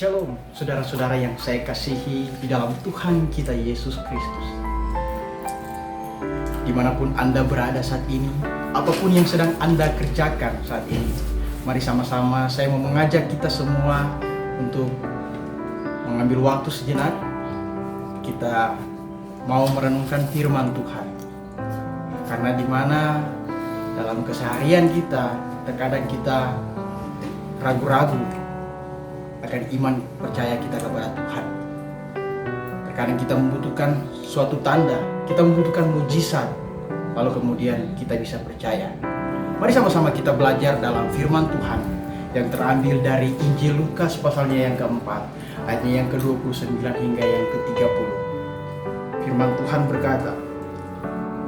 Shalom, saudara-saudara yang saya kasihi di dalam Tuhan kita Yesus Kristus. Dimanapun Anda berada saat ini, apapun yang sedang Anda kerjakan saat ini, mari sama-sama saya mau mengajak kita semua untuk mengambil waktu sejenak. Kita mau merenungkan firman Tuhan. Karena dimana dalam keseharian kita, terkadang kita ragu-ragu akan iman percaya kita kepada Tuhan. Terkadang kita membutuhkan suatu tanda, kita membutuhkan mujizat, lalu kemudian kita bisa percaya. Mari sama-sama kita belajar dalam firman Tuhan yang terambil dari Injil Lukas pasalnya yang keempat, ayatnya yang ke-29 hingga yang ke-30. Firman Tuhan berkata,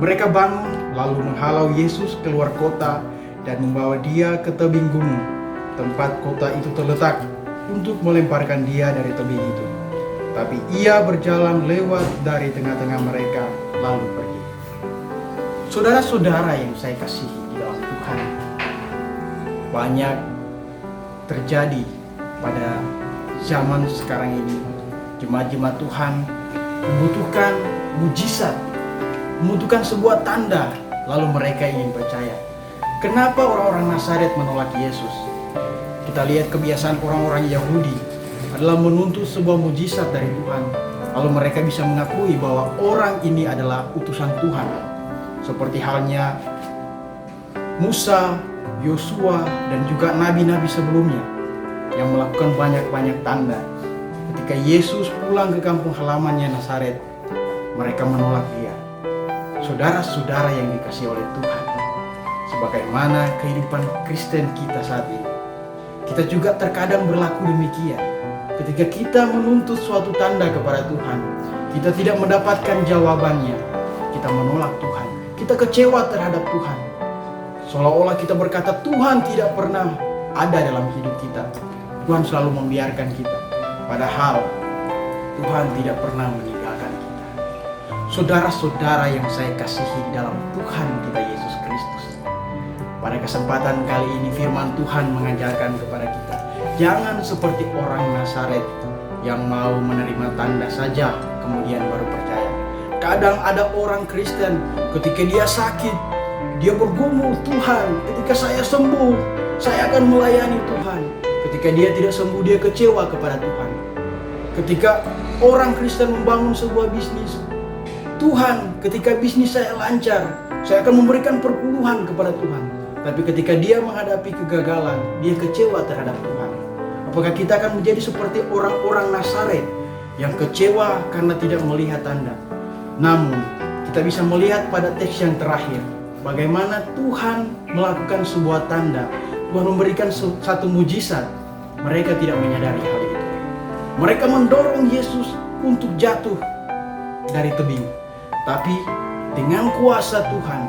mereka bangun lalu menghalau Yesus keluar kota dan membawa dia ke tebing gunung, tempat kota itu terletak, untuk melemparkan dia dari tebing itu. Tapi ia berjalan lewat dari tengah-tengah mereka lalu pergi. Saudara-saudara yang saya kasihi di dalam Tuhan, banyak terjadi pada zaman sekarang ini. Jemaat-jemaat Tuhan membutuhkan mujizat, membutuhkan sebuah tanda, lalu mereka ingin percaya. Kenapa orang-orang Nazaret menolak Yesus? Kita lihat kebiasaan orang-orang Yahudi adalah menuntut sebuah mujizat dari Tuhan. Lalu mereka bisa mengakui bahwa orang ini adalah utusan Tuhan. Seperti halnya Musa, Yosua, dan juga nabi-nabi sebelumnya yang melakukan banyak-banyak tanda. Ketika Yesus pulang ke kampung halamannya Nazaret, mereka menolak dia. Saudara-saudara yang dikasihi oleh Tuhan, sebagaimana kehidupan Kristen kita saat ini, kita juga terkadang berlaku demikian. Ketika kita menuntut suatu tanda kepada Tuhan, kita tidak mendapatkan jawabannya, kita menolak Tuhan, kita kecewa terhadap Tuhan. Seolah-olah kita berkata Tuhan tidak pernah ada dalam hidup kita. Tuhan selalu membiarkan kita, padahal Tuhan tidak pernah meninggalkan kita. Saudara-saudara yang saya kasihi di dalam Tuhan kita Yesus Kristus, pada kesempatan kali ini firman Tuhan mengajarkan kepada kita, jangan seperti orang Nazaret yang mau menerima tanda saja kemudian baru percaya. Kadang ada orang Kristen ketika dia sakit, dia bergumul, Tuhan ketika saya sembuh, saya akan melayani Tuhan. Ketika dia tidak sembuh, dia kecewa kepada Tuhan. Ketika orang Kristen membangun sebuah bisnis, Tuhan ketika bisnis saya lancar, saya akan memberikan perpuluhan kepada Tuhan. Tapi ketika dia menghadapi kegagalan, dia kecewa terhadap Tuhan. Apakah kita akan menjadi seperti orang-orang Nazaret yang kecewa karena tidak melihat tanda? Namun, kita bisa melihat pada teks yang terakhir, bagaimana Tuhan melakukan sebuah tanda. Tuhan memberikan satu mujizat. Mereka tidak menyadari hal itu. Mereka mendorong Yesus untuk jatuh dari tebing. Tapi dengan kuasa Tuhan,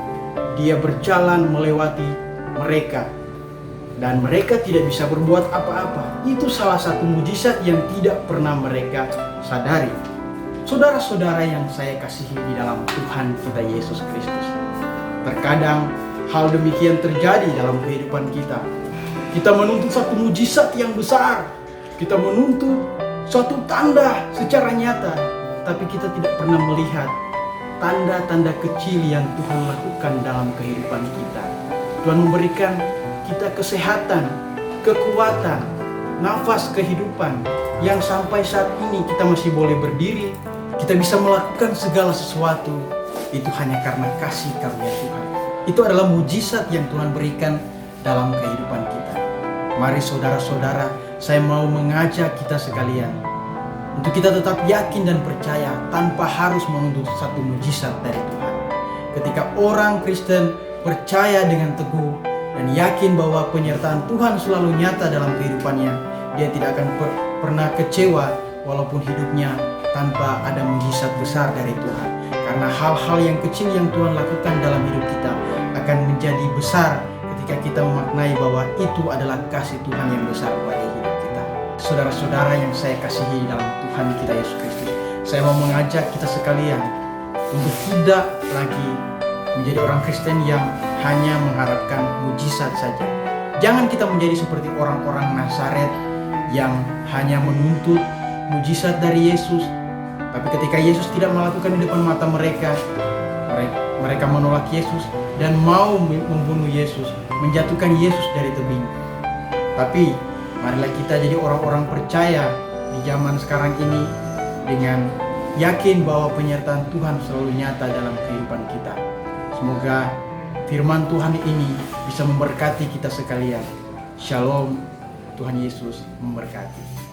dia berjalan melewati mereka dan mereka tidak bisa berbuat apa-apa. Itu salah satu mujizat yang tidak pernah mereka sadari. Saudara-saudara yang saya kasihi di dalam Tuhan kita Yesus Kristus, terkadang hal demikian terjadi dalam kehidupan kita. Kita menuntut satu mujizat yang besar, kita menuntut suatu tanda secara nyata, tapi kita tidak pernah melihat tanda-tanda kecil yang Tuhan lakukan dalam kehidupan kita. Tuhan memberikan kita kesehatan, kekuatan, nafas kehidupan yang sampai saat ini kita masih boleh berdiri, kita bisa melakukan segala sesuatu. Itu hanya karena kasih karunia Tuhan. Itu adalah mujizat yang Tuhan berikan dalam kehidupan kita. Mari saudara-saudara, saya mau mengajak kita sekalian untuk kita tetap yakin dan percaya tanpa harus menuntut satu mujizat dari Tuhan. Ketika orang Kristen percaya dengan teguh dan yakin bahwa penyertaan Tuhan selalu nyata dalam kehidupannya, dia tidak akan pernah kecewa walaupun hidupnya tanpa ada mujizat besar dari Tuhan. Karena hal-hal yang kecil yang Tuhan lakukan dalam hidup kita akan menjadi besar ketika kita memaknai bahwa itu adalah kasih Tuhan yang besar pada hidup kita. Saudara-saudara yang saya kasihi dalam Tuhan kita Yesus Kristus, saya mau mengajak kita sekalian untuk tidak lagi menjadi orang Kristen yang hanya mengharapkan mujizat saja. Jangan kita menjadi seperti orang-orang Nazaret yang hanya menuntut mujizat dari Yesus. Tapi ketika Yesus tidak melakukan di depan mata mereka, mereka menolak Yesus dan mau membunuh Yesus, menjatuhkan Yesus dari tebing. Tapi marilah kita jadi orang-orang percaya di zaman sekarang ini dengan yakin bahwa penyertaan Tuhan selalu nyata dalam kehidupan kita. Semoga firman Tuhan ini bisa memberkati kita sekalian. Shalom, Tuhan Yesus memberkati.